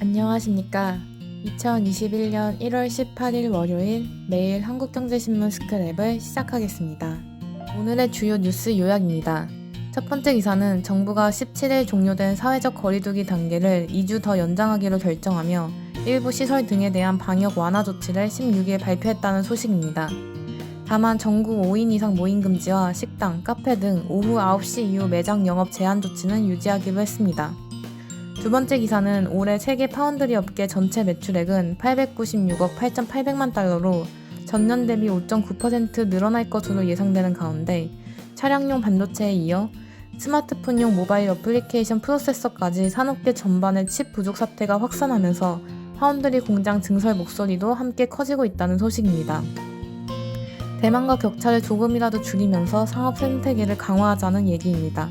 안녕하십니까. 2021년 1월 18일 월요일 매일 한국경제신문 스크랩을 시작하겠습니다. 오늘의 주요 뉴스 요약입니다. 첫 번째 기사는 정부가 17일 종료된 사회적 거리두기 단계를 2주 더 연장하기로 결정하며 일부 시설 등에 대한 방역 완화 조치를 16일 발표했다는 소식입니다. 다만 전국 5인 이상 모임 금지와 식당, 카페 등 오후 9시 이후 매장 영업 제한 조치는 유지하기로 했습니다. 두 번째 기사는 올해 세계 파운드리 업계 전체 매출액은 896억 8,800만 달러로 전년 대비 5.9% 늘어날 것으로 예상되는 가운데 차량용 반도체에 이어 스마트폰용 모바일 어플리케이션 프로세서까지 산업계 전반의 칩 부족 사태가 확산하면서 파운드리 공장 증설 목소리도 함께 커지고 있다는 소식입니다. 대만과 격차를 조금이라도 줄이면서 상업 생태계를 강화하자는 얘기입니다.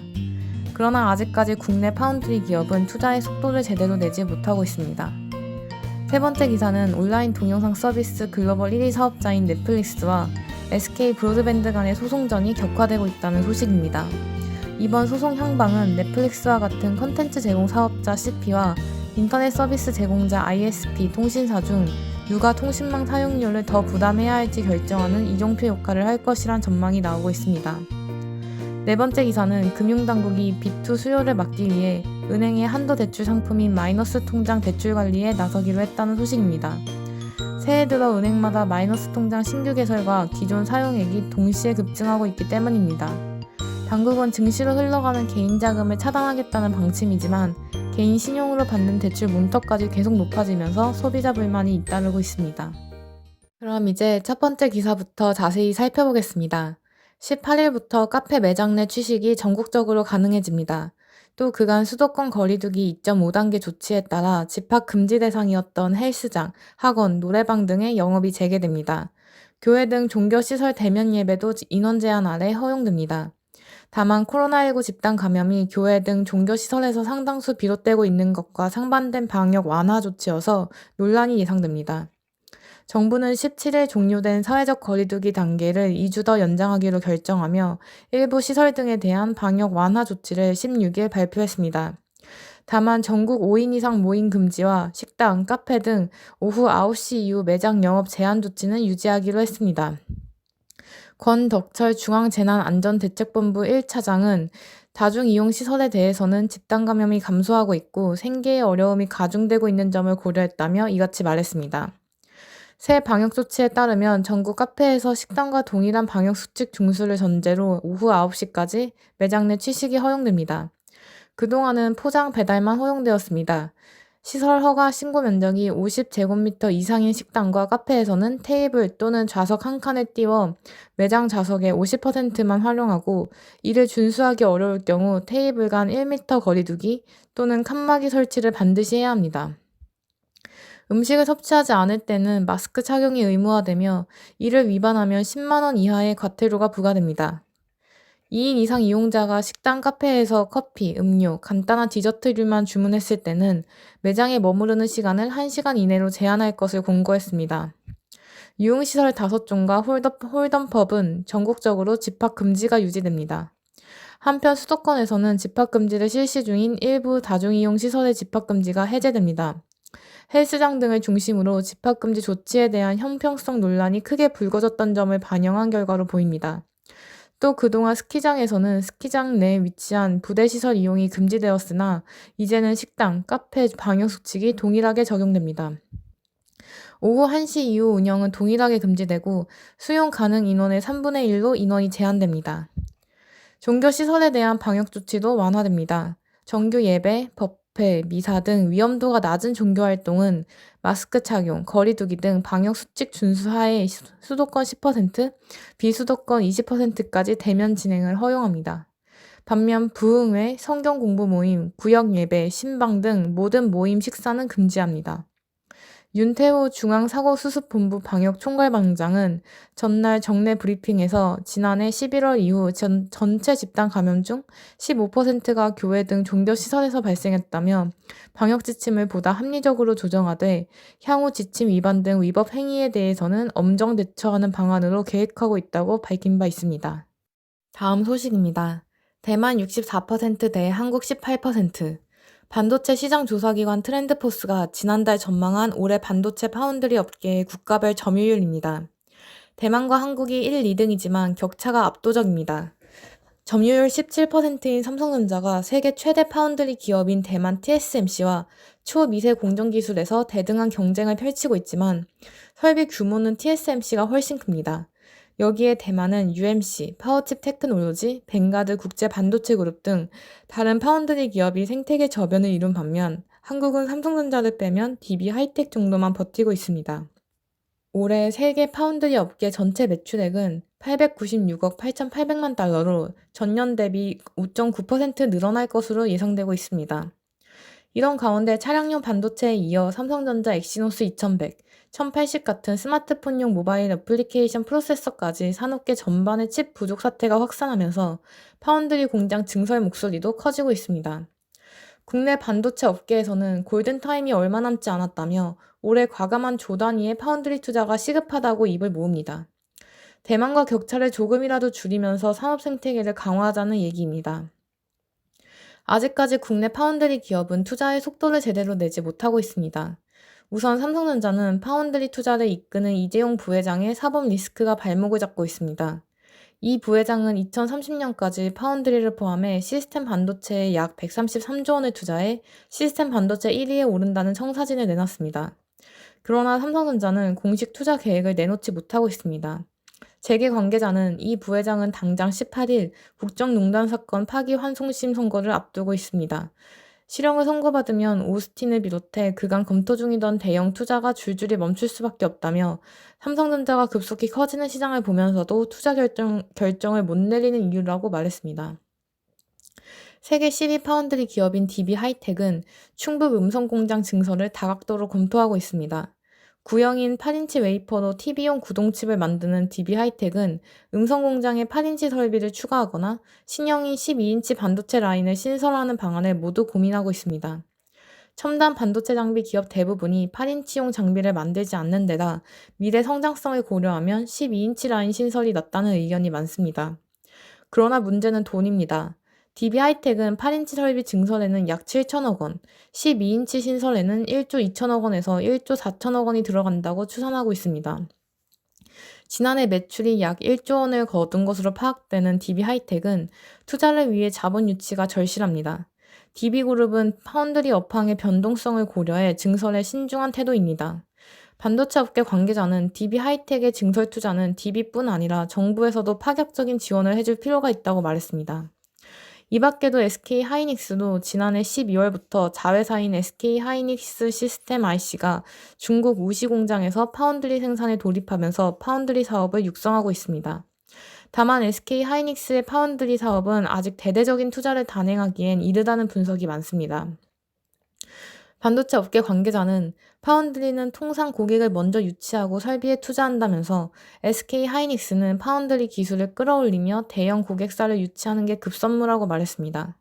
그러나 아직까지 국내 파운드리 기업은 투자의 속도를 제대로 내지 못하고 있습니다. 세 번째 기사는 온라인 동영상 서비스 글로벌 1위 사업자인 넷플릭스와 SK 브로드밴드 간의 소송전이 격화되고 있다는 소식입니다. 이번 소송 향방은 넷플릭스와 같은 컨텐츠 제공 사업자 CP와 인터넷 서비스 제공자 ISP 통신사 중 누가 통신망 사용료를 더 부담해야 할지 결정하는 이정표 역할을 할 것이란 전망이 나오고 있습니다. 네 번째 기사는 금융당국이 B2 수요를 막기 위해 은행의 한도 대출 상품인 마이너스 통장 대출 관리에 나서기로 했다는 소식입니다. 새해 들어 은행마다 마이너스 통장 신규 개설과 기존 사용액이 동시에 급증하고 있기 때문입니다. 당국은 증시로 흘러가는 개인 자금을 차단하겠다는 방침이지만 개인 신용으로 받는 대출 문턱까지 계속 높아지면서 소비자 불만이 잇따르고 있습니다. 그럼 이제 첫 번째 기사부터 자세히 살펴보겠습니다. 18일부터 카페 매장 내 취식이 전국적으로 가능해집니다. 또 그간 수도권 거리두기 2.5단계 조치에 따라 집합 금지 대상이었던 헬스장, 학원, 노래방 등의 영업이 재개됩니다. 교회 등 종교시설 대면 예배도 인원 제한 아래 허용됩니다. 다만 코로나19 집단 감염이 교회 등 종교시설에서 상당수 비롯되고 있는 것과 상반된 방역 완화 조치여서 논란이 예상됩니다. 정부는 17일 종료된 사회적 거리두기 단계를 2주 더 연장하기로 결정하며 일부 시설 등에 대한 방역 완화 조치를 16일 발표했습니다. 다만 전국 5인 이상 모임 금지와 식당, 카페 등 오후 9시 이후 매장 영업 제한 조치는 유지하기로 했습니다. 권덕철 중앙재난안전대책본부 1차장은 다중이용시설에 대해서는 집단 감염이 감소하고 있고 생계의 어려움이 가중되고 있는 점을 고려했다며 이같이 말했습니다. 새 방역 조치에 따르면 전국 카페에서 식당과 동일한 방역 수칙 준수를 전제로 오후 9시까지 매장 내 취식이 허용됩니다. 그동안은 포장 배달만 허용되었습니다. 시설 허가 신고 면적이 50제곱미터 이상인 식당과 카페에서는 테이블 또는 좌석 한 칸을 띄워 매장 좌석의 50%만 활용하고 이를 준수하기 어려울 경우 테이블 간 1m 거리두기 또는 칸막이 설치를 반드시 해야 합니다. 음식을 섭취하지 않을 때는 마스크 착용이 의무화되며 이를 위반하면 10만 원 이하의 과태료가 부과됩니다. 2인 이상 이용자가 식당, 카페에서 커피, 음료, 간단한 디저트류만 주문했을 때는 매장에 머무르는 시간을 1시간 이내로 제한할 것을 공고했습니다. 유흥시설 5종과 홀덤펍은 전국적으로 집합 금지가 유지됩니다. 한편 수도권에서는 집합 금지를 실시 중인 일부 다중이용 시설의 집합 금지가 해제됩니다. 헬스장 등을 중심으로 집합금지 조치에 대한 형평성 논란이 크게 불거졌던 점을 반영한 결과로 보입니다. 또 그동안 스키장에서는 스키장 내 위치한 부대시설 이용이 금지되었으나 이제는 식당, 카페 방역수칙이 동일하게 적용됩니다. 오후 1시 이후 운영은 동일하게 금지되고 수용 가능 인원의 3분의 1로 인원이 제한됩니다. 종교시설에 대한 방역조치도 완화됩니다. 정규 예배, 법회, 미사 등 위험도가 낮은 종교활동은 마스크 착용, 거리두기 등 방역수칙 준수 하에 수도권 10%, 비수도권 20%까지 대면 진행을 허용합니다. 반면 부흥회, 성경 공부 모임, 구역 예배, 신방 등 모든 모임 식사는 금지합니다. 윤태호 중앙사고수습본부 방역총괄방장은 전날 정례 브리핑에서 지난해 11월 이후 전체 집단 감염 중 15%가 교회 등 종교시설에서 발생했다며 방역 지침을 보다 합리적으로 조정하되 향후 지침 위반 등 위법 행위에 대해서는 엄정 대처하는 방안으로 계획하고 있다고 밝힌 바 있습니다. 다음 소식입니다. 대만 64%대 한국 18%. 반도체 시장 조사기관 트렌드포스가 지난달 전망한 올해 반도체 파운드리 업계의 국가별 점유율입니다. 대만과 한국이 1, 2등이지만 격차가 압도적입니다. 점유율 17%인 삼성전자가 세계 최대 파운드리 기업인 대만 TSMC와 초미세 공정기술에서 대등한 경쟁을 펼치고 있지만 설비 규모는 TSMC가 훨씬 큽니다. 여기에 대만은 UMC, 파워칩 테크놀로지, 뱅가드 국제 반도체 그룹 등 다른 파운드리 기업이 생태계 저변을 이룬 반면 한국은 삼성전자를 빼면 DB 하이텍 정도만 버티고 있습니다. 올해 세계 파운드리 업계 전체 매출액은 896억 8,800만 달러로 전년 대비 5.9% 늘어날 것으로 예상되고 있습니다. 이런 가운데 차량용 반도체에 이어 삼성전자 엑시노스 2100, 1080 같은 스마트폰용 모바일 애플리케이션 프로세서까지 산업계 전반의 칩 부족 사태가 확산하면서 파운드리 공장 증설 목소리도 커지고 있습니다. 국내 반도체 업계에서는 골든타임이 얼마 남지 않았다며 올해 과감한 조 단위의 파운드리 투자가 시급하다고 입을 모읍니다. 대만과 격차를 조금이라도 줄이면서 산업 생태계를 강화하자는 얘기입니다. 아직까지 국내 파운드리 기업은 투자의 속도를 제대로 내지 못하고 있습니다. 우선 삼성전자는 파운드리 투자를 이끄는 이재용 부회장의 사법 리스크가 발목을 잡고 있습니다. 이 부회장은 2030년까지 파운드리를 포함해 시스템 반도체에 약 133조 원을 투자해 시스템 반도체 1위에 오른다는 청사진을 내놨습니다. 그러나 삼성전자는 공식 투자 계획을 내놓지 못하고 있습니다. 재계 관계자는 이 부회장은 당장 18일 국정농단 사건 파기환송심 선고를 앞두고 있습니다. 실형을 선고받으면 오스틴을 비롯해 그간 검토 중이던 대형 투자가 줄줄이 멈출 수밖에 없다며 삼성전자가 급속히 커지는 시장을 보면서도 투자 결정을 못 내리는 이유라고 말했습니다. 세계 10위 파운드리 기업인 DB 하이텍은 충북 음성공장 증설을 다각도로 검토하고 있습니다. 구형인 8인치 웨이퍼로 TV용 구동칩을 만드는 DB 하이텍은 음성공장에 8인치 설비를 추가하거나 신형인 12인치 반도체 라인을 신설하는 방안을 모두 고민하고 있습니다. 첨단 반도체 장비 기업 대부분이 8인치용 장비를 만들지 않는 데다 미래 성장성을 고려하면 12인치 라인 신설이 낫다는 의견이 많습니다. 그러나 문제는 돈입니다. DB 하이텍은 8인치 설비 증설에는 약 7천억 원, 12인치 신설에는 1조 2천억 원에서 1조 4천억 원이 들어간다고 추산하고 있습니다. 지난해 매출이 약 1조 원을 거둔 것으로 파악되는 DB 하이텍은 투자를 위해 자본 유치가 절실합니다. DB그룹은 파운드리 업황의 변동성을 고려해 증설에 신중한 태도입니다. 반도체 업계 관계자는 DB 하이텍의 증설 투자는 DB뿐 아니라 정부에서도 파격적인 지원을 해줄 필요가 있다고 말했습니다. 이 밖에도 SK 하이닉스도 지난해 12월부터 자회사인 SK 하이닉스 시스템 IC가 중국 우시 공장에서 파운드리 생산에 돌입하면서 파운드리 사업을 육성하고 있습니다. 다만 SK 하이닉스의 파운드리 사업은 아직 대대적인 투자를 단행하기엔 이르다는 분석이 많습니다. 반도체 업계 관계자는 파운드리는 통상 고객을 먼저 유치하고 설비에 투자한다면서 SK 하이닉스는 파운드리 기술을 끌어올리며 대형 고객사를 유치하는 게 급선무라고 말했습니다.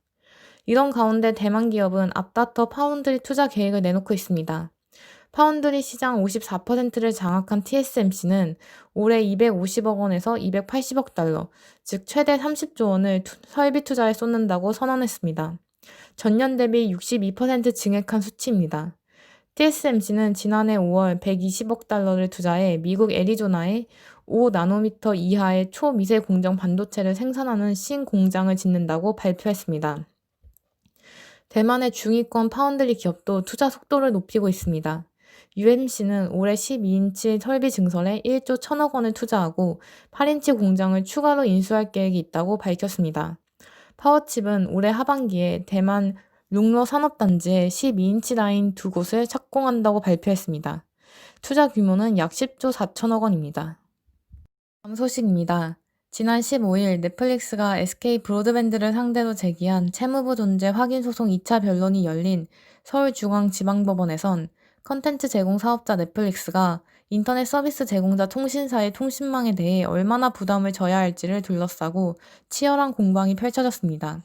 이런 가운데 대만 기업은 앞다퉈 파운드리 투자 계획을 내놓고 있습니다. 파운드리 시장 54%를 장악한 TSMC는 올해 250억 원에서 280억 달러, 즉 최대 30조 원을 설비 투자에 쏟는다고 선언했습니다. 전년 대비 62% 증액한 수치입니다. TSMC는 지난해 5월 120억 달러를 투자해 미국 애리조나에 5나노미터 이하의 초미세 공정 반도체를 생산하는 신공장을 짓는다고 발표했습니다. 대만의 중위권 파운드리 기업도 투자 속도를 높이고 있습니다. UMC는 올해 12인치 설비 증설에 1조 1천억 원을 투자하고 8인치 공장을 추가로 인수할 계획이 있다고 밝혔습니다. 파워칩은 올해 하반기에 대만 룽러 산업단지에 12인치 라인 2곳을 착공한다고 발표했습니다. 투자 규모는 약 10조 4천억 원입니다. 다음 소식입니다. 지난 15일 넷플릭스가 SK 브로드밴드를 상대로 제기한 채무부 존재 확인 소송 2차 변론이 열린 서울중앙지방법원에선 컨텐츠 제공 사업자 넷플릭스가 인터넷 서비스 제공자 통신사의 통신망에 대해 얼마나 부담을 져야 할지를 둘러싸고 치열한 공방이 펼쳐졌습니다.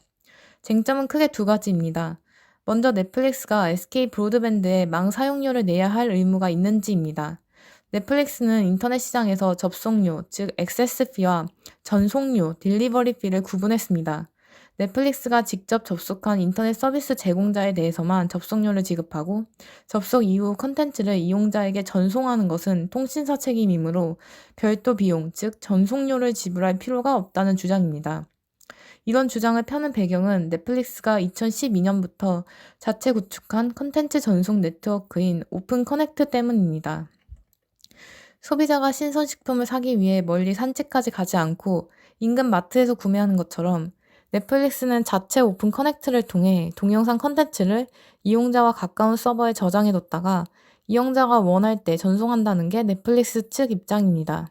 쟁점은 크게 두 가지입니다. 먼저 넷플릭스가 SK 브로드밴드에 망 사용료를 내야 할 의무가 있는지입니다. 넷플릭스는 인터넷 시장에서 접속료, 즉 액세스피와 전송료, 딜리버리비를 구분했습니다. 넷플릭스가 직접 접속한 인터넷 서비스 제공자에 대해서만 접속료를 지급하고 접속 이후 컨텐츠를 이용자에게 전송하는 것은 통신사 책임이므로 별도 비용, 즉 전송료를 지불할 필요가 없다는 주장입니다. 이런 주장을 펴는 배경은 넷플릭스가 2012년부터 자체 구축한 컨텐츠 전송 네트워크인 오픈 커넥트 때문입니다. 소비자가 신선식품을 사기 위해 멀리 산책까지 가지 않고 인근 마트에서 구매하는 것처럼 넷플릭스는 자체 오픈 커넥트를 통해 동영상 컨텐츠를 이용자와 가까운 서버에 저장해뒀다가 이용자가 원할 때 전송한다는 게 넷플릭스 측 입장입니다.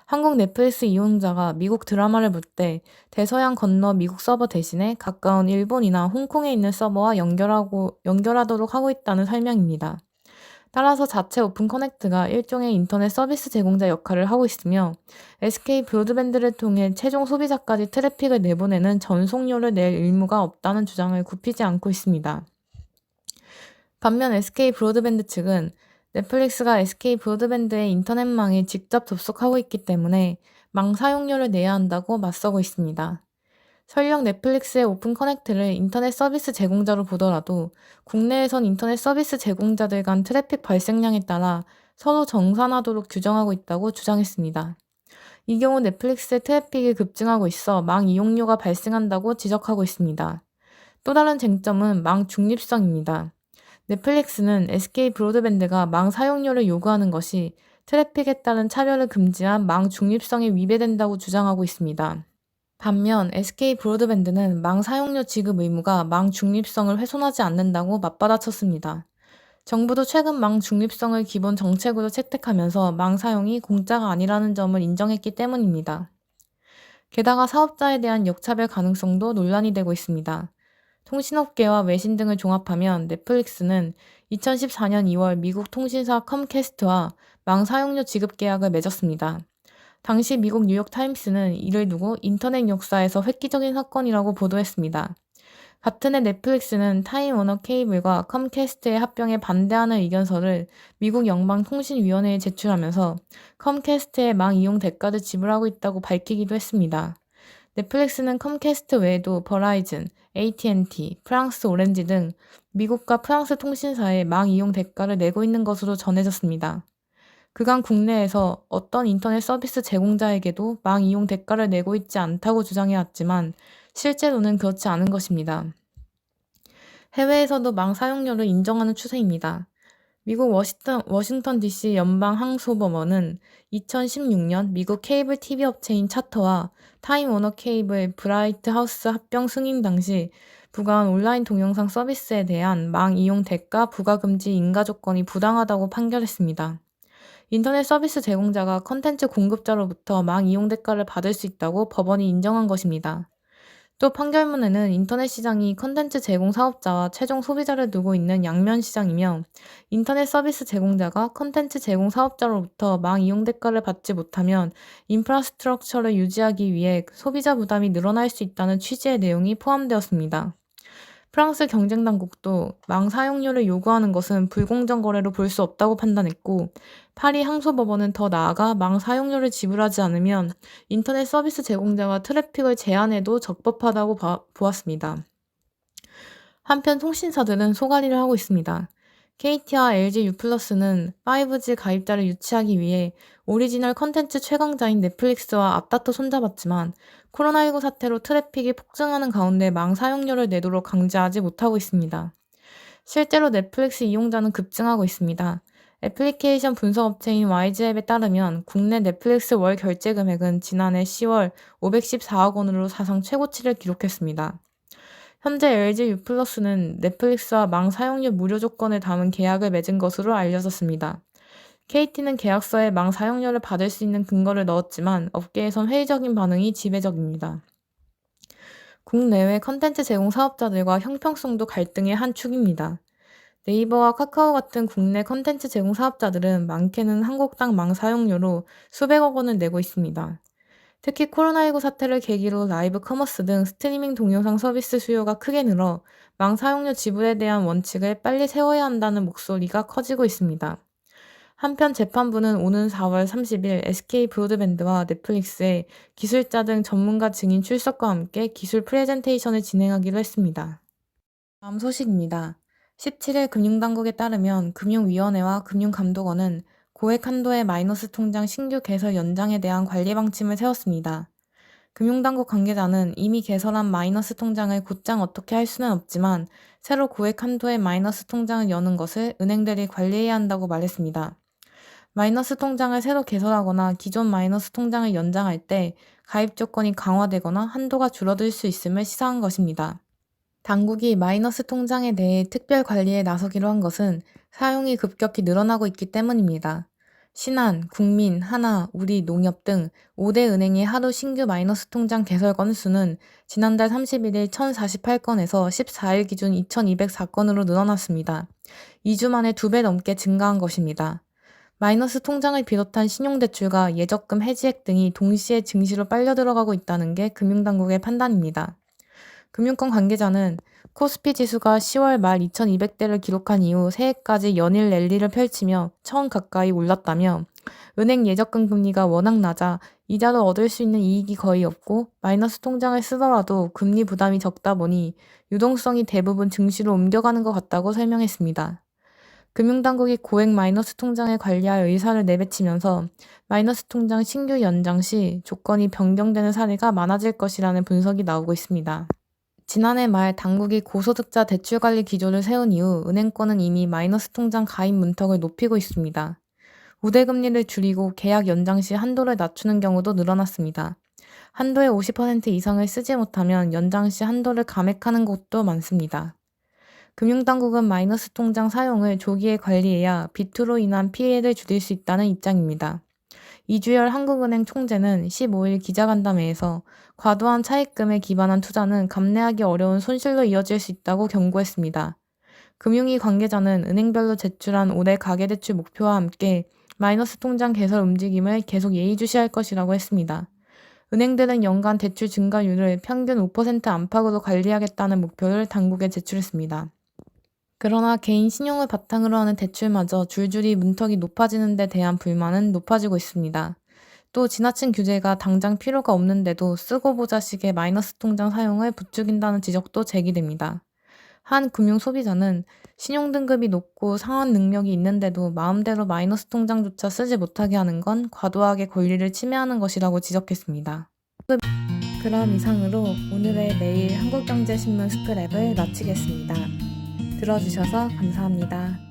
한국 넷플릭스 이용자가 미국 드라마를 볼 때 대서양 건너 미국 서버 대신에 가까운 일본이나 홍콩에 있는 서버와 연결하도록 하고 있다는 설명입니다. 따라서 자체 오픈 커넥트가 일종의 인터넷 서비스 제공자 역할을 하고 있으며 SK 브로드밴드를 통해 최종 소비자까지 트래픽을 내보내는 전송료를 낼 의무가 없다는 주장을 굽히지 않고 있습니다. 반면 SK 브로드밴드 측은 넷플릭스가 SK 브로드밴드의 인터넷망에 직접 접속하고 있기 때문에 망 사용료를 내야 한다고 맞서고 있습니다. 설령 넷플릭스의 오픈 커넥트를 인터넷 서비스 제공자로 보더라도 국내에선 인터넷 서비스 제공자들 간 트래픽 발생량에 따라 서로 정산하도록 규정하고 있다고 주장했습니다. 이 경우 넷플릭스의 트래픽이 급증하고 있어 망 이용료가 발생한다고 지적하고 있습니다. 또 다른 쟁점은 망 중립성입니다. 넷플릭스는 SK 브로드밴드가 망 사용료를 요구하는 것이 트래픽에 따른 차별을 금지한 망 중립성에 위배된다고 주장하고 있습니다. 반면 SK 브로드밴드는 망 사용료 지급 의무가 망 중립성을 훼손하지 않는다고 맞받아쳤습니다. 정부도 최근 망 중립성을 기본 정책으로 채택하면서 망 사용이 공짜가 아니라는 점을 인정했기 때문입니다. 게다가 사업자에 대한 역차별 가능성도 논란이 되고 있습니다. 통신업계와 외신 등을 종합하면 넷플릭스는 2014년 2월 미국 통신사 컴캐스트와 망 사용료 지급 계약을 맺었습니다. 당시 미국 뉴욕타임스는 이를 두고 인터넷 역사에서 획기적인 사건이라고 보도했습니다. 같은 해 넷플릭스는 타임워너 케이블과 컴캐스트의 합병에 반대하는 의견서를 미국 연방통신위원회에 제출하면서 컴캐스트의 망 이용 대가를 지불하고 있다고 밝히기도 했습니다. 넷플릭스는 컴캐스트 외에도 버라이즌, AT&T, 프랑스 오렌지 등 미국과 프랑스 통신사에 망 이용 대가를 내고 있는 것으로 전해졌습니다. 그간 국내에서 어떤 인터넷 서비스 제공자에게도 망 이용 대가를 내고 있지 않다고 주장해왔지만 실제로는 그렇지 않은 것입니다. 해외에서도 망 사용료를 인정하는 추세입니다. 미국 워싱턴 DC 연방항소법원은 2016년 미국 케이블 TV 업체인 차터와 타임워너 케이블 브라이트 하우스 합병 승인 당시 부과한 온라인 동영상 서비스에 대한 망 이용 대가 부과 금지 인가 조건이 부당하다고 판결했습니다. 인터넷 서비스 제공자가 컨텐츠 공급자로부터 망 이용 대가를 받을 수 있다고 법원이 인정한 것입니다. 또 판결문에는 인터넷 시장이 컨텐츠 제공 사업자와 최종 소비자를 두고 있는 양면 시장이며 인터넷 서비스 제공자가 컨텐츠 제공 사업자로부터 망 이용 대가를 받지 못하면 인프라스트럭처를 유지하기 위해 소비자 부담이 늘어날 수 있다는 취지의 내용이 포함되었습니다. 프랑스 경쟁당국도 망 사용료를 요구하는 것은 불공정 거래로 볼 수 없다고 판단했고 파리 항소법원은 더 나아가 망 사용료를 지불하지 않으면 인터넷 서비스 제공자가 트래픽을 제한해도 적법하다고 보았습니다. 한편 통신사들은 소갈이를 하고 있습니다. KT와 LG U+는 5G 가입자를 유치하기 위해 오리지널 컨텐츠 최강자인 넷플릭스와 앞다퉈 손잡았지만 코로나19 사태로 트래픽이 폭증하는 가운데 망 사용료를 내도록 강제하지 못하고 있습니다. 실제로 넷플릭스 이용자는 급증하고 있습니다. 애플리케이션 분석업체인 YG앱에 따르면 국내 넷플릭스 월 결제 금액은 지난해 10월 514억 원으로 사상 최고치를 기록했습니다. 현재 LG U+는 넷플릭스와 망 사용료 무료 조건을 담은 계약을 맺은 것으로 알려졌습니다. KT는 계약서에 망 사용료를 받을 수 있는 근거를 넣었지만 업계에선 회의적인 반응이 지배적입니다. 국내외 컨텐츠 제공 사업자들과 형평성도 갈등의 한 축입니다. 네이버와 카카오 같은 국내 컨텐츠 제공 사업자들은 많게는 한국당 망 사용료로 수백억 원을 내고 있습니다. 특히 코로나19 사태를 계기로 라이브 커머스 등 스트리밍 동영상 서비스 수요가 크게 늘어 망 사용료 지불에 대한 원칙을 빨리 세워야 한다는 목소리가 커지고 있습니다. 한편 재판부는 오는 4월 30일 SK 브로드밴드와 넷플릭스의 기술자 등 전문가 증인 출석과 함께 기술 프레젠테이션을 진행하기로 했습니다. 다음 소식입니다. 17일 금융당국에 따르면 금융위원회와 금융감독원은 고액 한도의 마이너스 통장 신규 개설 연장에 대한 관리 방침을 세웠습니다. 금융당국 관계자는 이미 개설한 마이너스 통장을 곧장 어떻게 할 수는 없지만 새로 고액 한도의 마이너스 통장을 여는 것을 은행들이 관리해야 한다고 말했습니다. 마이너스 통장을 새로 개설하거나 기존 마이너스 통장을 연장할 때 가입 조건이 강화되거나 한도가 줄어들 수 있음을 시사한 것입니다. 당국이 마이너스 통장에 대해 특별 관리에 나서기로 한 것은 사용이 급격히 늘어나고 있기 때문입니다. 신한, 국민, 하나, 우리, 농협 등 5대 은행의 하루 신규 마이너스 통장 개설 건수는 지난달 31일 1,048건에서 14일 기준 2,204건으로 늘어났습니다. 2주 만에 2배 넘게 증가한 것입니다. 마이너스 통장을 비롯한 신용대출과 예적금 해지액 등이 동시에 증시로 빨려 들어가고 있다는 게 금융당국의 판단입니다. 금융권 관계자는 코스피 지수가 10월 말 2200대를 기록한 이후 새해까지 연일 랠리를 펼치며 1000 가까이 올랐다며 은행 예적금 금리가 워낙 낮아 이자로 얻을 수 있는 이익이 거의 없고 마이너스 통장을 쓰더라도 금리 부담이 적다 보니 유동성이 대부분 증시로 옮겨가는 것 같다고 설명했습니다. 금융당국이 고액 마이너스 통장을 관리할 의사를 내비치면서 마이너스 통장 신규 연장 시 조건이 변경되는 사례가 많아질 것이라는 분석이 나오고 있습니다. 지난해 말 당국이 고소득자 대출관리 기조를 세운 이후 은행권은 이미 마이너스 통장 가입 문턱을 높이고 있습니다. 우대금리를 줄이고 계약 연장 시 한도를 낮추는 경우도 늘어났습니다. 한도의 50% 이상을 쓰지 못하면 연장 시 한도를 감액하는 곳도 많습니다. 금융당국은 마이너스 통장 사용을 조기에 관리해야 빚으로 인한 피해를 줄일 수 있다는 입장입니다. 이주열 한국은행 총재는 15일 기자간담회에서 과도한 차입금에 기반한 투자는 감내하기 어려운 손실로 이어질 수 있다고 경고했습니다. 금융위 관계자는 은행별로 제출한 올해 가계대출 목표와 함께 마이너스 통장 개설 움직임을 계속 예의주시할 것이라고 했습니다. 은행들은 연간 대출 증가율을 평균 5% 안팎으로 관리하겠다는 목표를 당국에 제출했습니다. 그러나 개인 신용을 바탕으로 하는 대출마저 줄줄이 문턱이 높아지는 데 대한 불만은 높아지고 있습니다. 또 지나친 규제가 당장 필요가 없는데도 쓰고 보자식의 마이너스 통장 사용을 부추긴다는 지적도 제기됩니다. 한 금융 소비자는 신용등급이 높고 상환 능력이 있는데도 마음대로 마이너스 통장조차 쓰지 못하게 하는 건 과도하게 권리를 침해하는 것이라고 지적했습니다. 그럼 이상으로 오늘의 매일 한국경제신문 스크랩을 마치겠습니다. 들어주셔서 감사합니다.